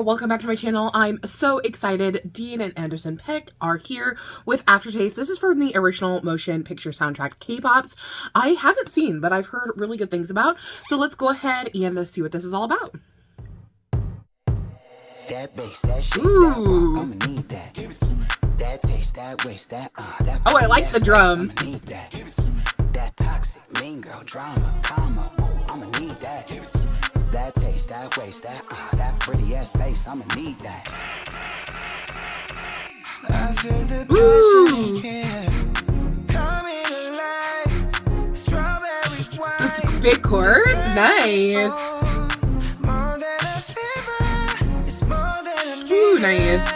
girl, welcome back to my channel. I'm so excited. Dean and Anderson .Paak are here with Aftertaste. This is from the original motion picture soundtrack K-Pops. I haven't seen, but I've heard really good things about. So let's go ahead and see what this is all about. That bass, that shit, that walk, I'ma need that. Give it to me. That taste, that waste, that oh, I like the drum. I'ma need that. Give it to me. That toxic, mean girl, drama, karma, I'ma need that. Give it to me. That taste, that waste, that pretty ass face, I'ma need that. I feel the passion coming alive. Strawberry wine. This big chords, nice. Ooh, nice.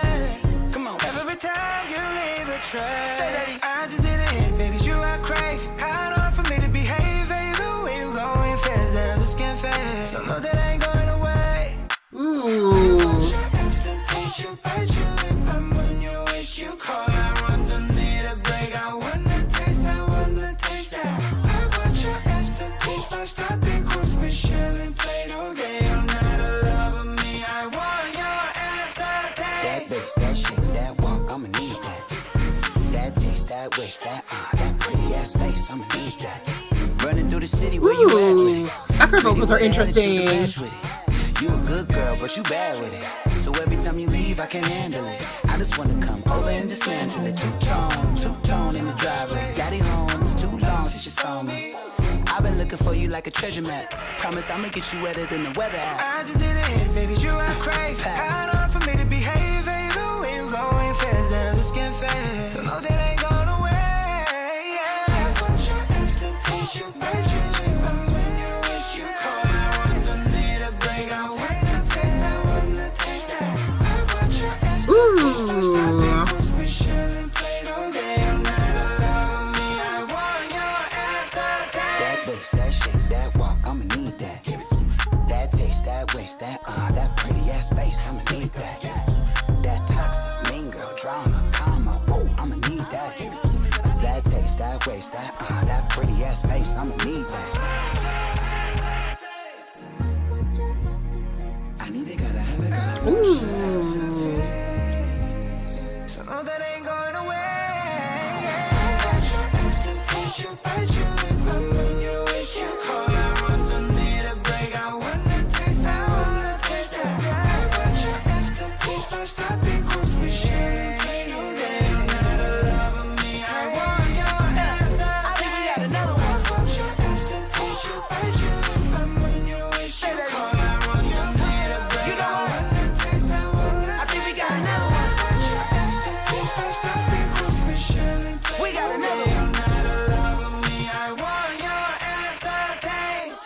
Come on. Every time you leave a trace, say that I just did it, baby, you are crazy. Hard for me to behave, baby, the way you going fast that I just can't face. So know that I ain't going away. Ooh. You bite your lip, I'm on your waist, you call, I run, don't need a break. I wanna taste that. I want your aftertaste, lifestyle, big cool, special and played all day. I'm not a lover, me, I want your aftertaste. That bass, that shit, that walk, I'ma need that. That taste, that waste, that pretty ass face, I'ma need that. Running through the city, where you at with it? Background vocals are interesting. You a good girl, but you bad with it. So every time you leave, I can't handle it. I just wanna come over and dismantle it. Two-tone in the driveway. Daddy home, it's too long since you saw me. I've been looking for you like a treasure map. Promise I'ma get you wetter than the weather app. I just did it, baby, you are crazy. Hard for me to behave, baby, the way you going fast that I just can't face. So know that I ain't going away. Yeah. I want your aftertaste, you bite your lip, I'm when you wish you call. I run, don't need a break. I wanna taste that. I want your aftertaste, special and played all day. I'm not alone, me, I want your aftertaste. That bass, that shit, that walk, I'ma need that. Give it to me. That taste, that waste, that pretty ass face, I'ma need that. That toxic, mean girl, drama, karma, I'ma need that. That taste, that waste, that pretty ass face, I'ma need that. I need it, gotta have it, gotta have it. So know that ain't going away. I want your aftertaste, you bite your lip, I'm on your waist, you call, I run, don't need a break. I wanna taste that. I want your aftertaste, lifestyle, big cool, special and played all day. I'm not a lover, me, I want your aftertaste. I think we got another one. I want your aftertaste, you bite your lip, I'm on your waist, you call, I run, don't need a break. You know what? I think we got another one. I want your aftertaste, lifestyle, big cool, special and played. We got another one. I'm not a lover, me, I want your aftertaste.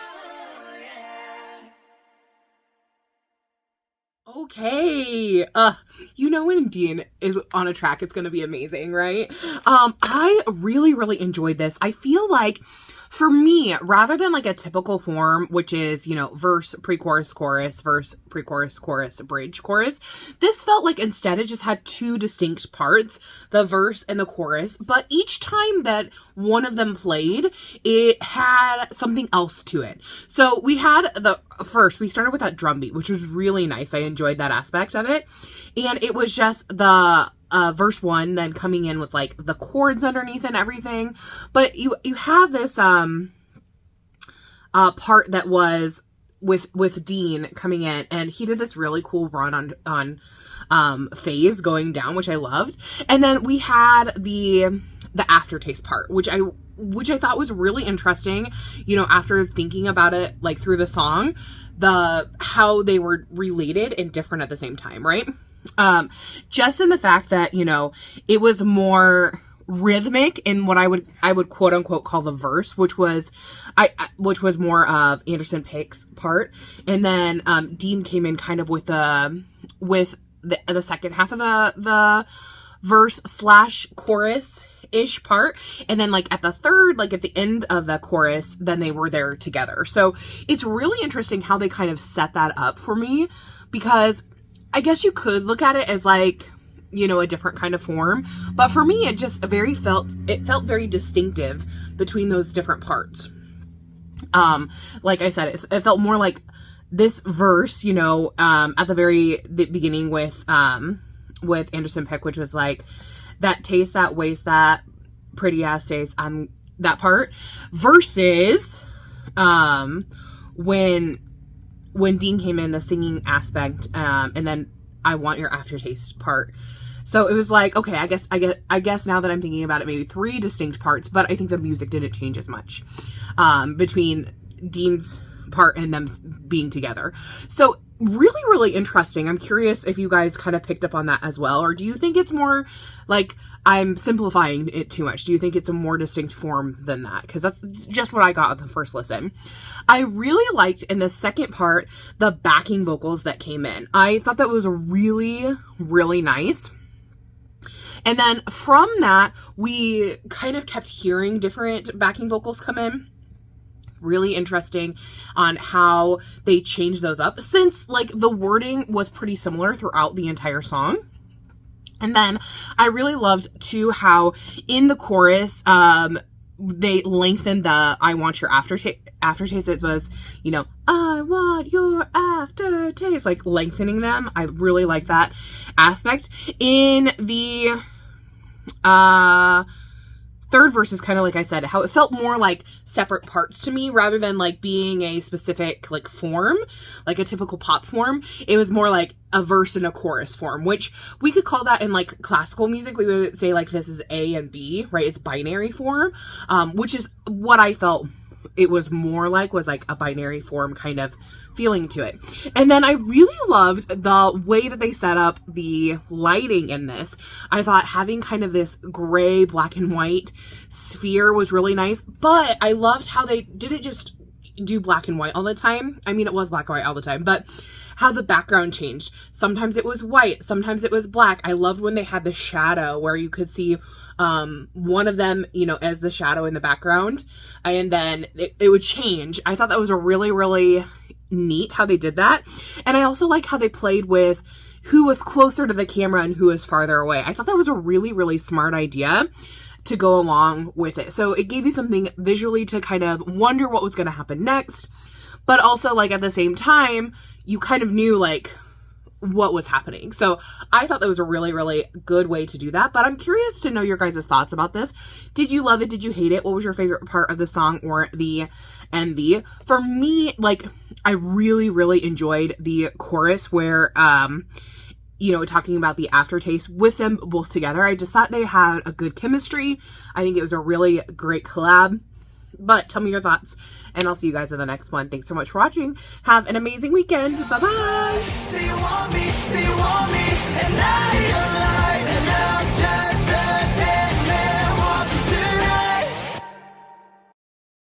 Okay. You know when Dean is on a track, it's gonna be amazing, right? I really enjoyed this. I feel like for me, rather than like a typical form, which is, you know, verse, pre-chorus, chorus, verse, pre-chorus, chorus, bridge, chorus, this felt like instead it just had two distinct parts, the verse and the chorus, but each time that one of them played, it had something else to it. So we had we started with that drum beat, which was really nice. I enjoyed that aspect of it. And it was just the verse one, then coming in with like the chords underneath and everything. But you have this part that was with Dean coming in, and he did this really cool run on phase going down, which I loved. And then we had the aftertaste part, which I thought was really interesting, you know, after thinking about it like through the song, how they were related and different at the same time, right? Just in the fact that, you know, it was more rhythmic in what I would quote unquote call the verse, which was more of Anderson .Paak's part, and then Dean came in kind of with the second half of the verse / chorus ish part, and then like at the third, like at the end of the chorus, then they were there together. So it's really interesting how they kind of set that up for me, because I guess you could look at it as like, you know, a different kind of form, but for me it just felt very distinctive between those different parts. Like I said, it felt more like this verse, you know, at the beginning with Anderson .Paak, which was like, that taste, that waste, that pretty ass taste, that part, versus when Dean came in, the singing aspect, and then I want your aftertaste part. So it was like, okay, I guess now that I'm thinking about it, maybe 3 distinct parts, but I think the music didn't change as much between Dean's part and them being together. So really, really interesting. I'm curious if you guys kind of picked up on that as well, or do you think it's more like I'm simplifying it too much? Do you think it's a more distinct form than that? Because that's just what I got at the first listen. I really liked, in the second part, the backing vocals that came in. I thought that was really, really nice. And then from that, we kind of kept hearing different backing vocals come in. Really interesting on how they changed those up, since like the wording was pretty similar throughout the entire song. And then I really loved too how in the chorus they lengthened the I want your aftertaste. It was, you know, I want your aftertaste, like lengthening them. I really like that aspect. In the third verse is kind of like I said, how it felt more like separate parts to me rather than like being a specific like form, like a typical pop form. It was more like a verse and a chorus form, which we could call that in like classical music. We would say like this is A and B, right? It's binary form, which is what I felt it was more like, was like a binary form kind of feeling to it. And then I really loved the way that they set up the lighting in this. I thought having kind of this gray, black and white sphere was really nice, but I loved how they didn't just do black and white all the time. I mean, it was black and white all the time, but how the background changed. Sometimes it was white, sometimes it was black. I loved when they had the shadow where you could see one of them, you know, as the shadow in the background, and then it would change. I thought that was a really, really neat how they did that. And I also like how they played with who was closer to the camera and who was farther away. I thought that was a really, really smart idea to go along with it. So it gave you something visually to kind of wonder what was going to happen next, but also like at the same time, you kind of knew like what was happening. So I thought that was a really, really good way to do that. But I'm curious to know your guys' thoughts about this. Did you love it? Did you hate it? What was your favorite part of the song or the MV? For me, like, I really, really enjoyed the chorus where, you know, talking about the aftertaste with them both together. I just thought they had a good chemistry. I think it was a really great collab. But tell me your thoughts, and I'll see you guys in the next one. Thanks so much for watching. Have an amazing weekend. Bye-bye.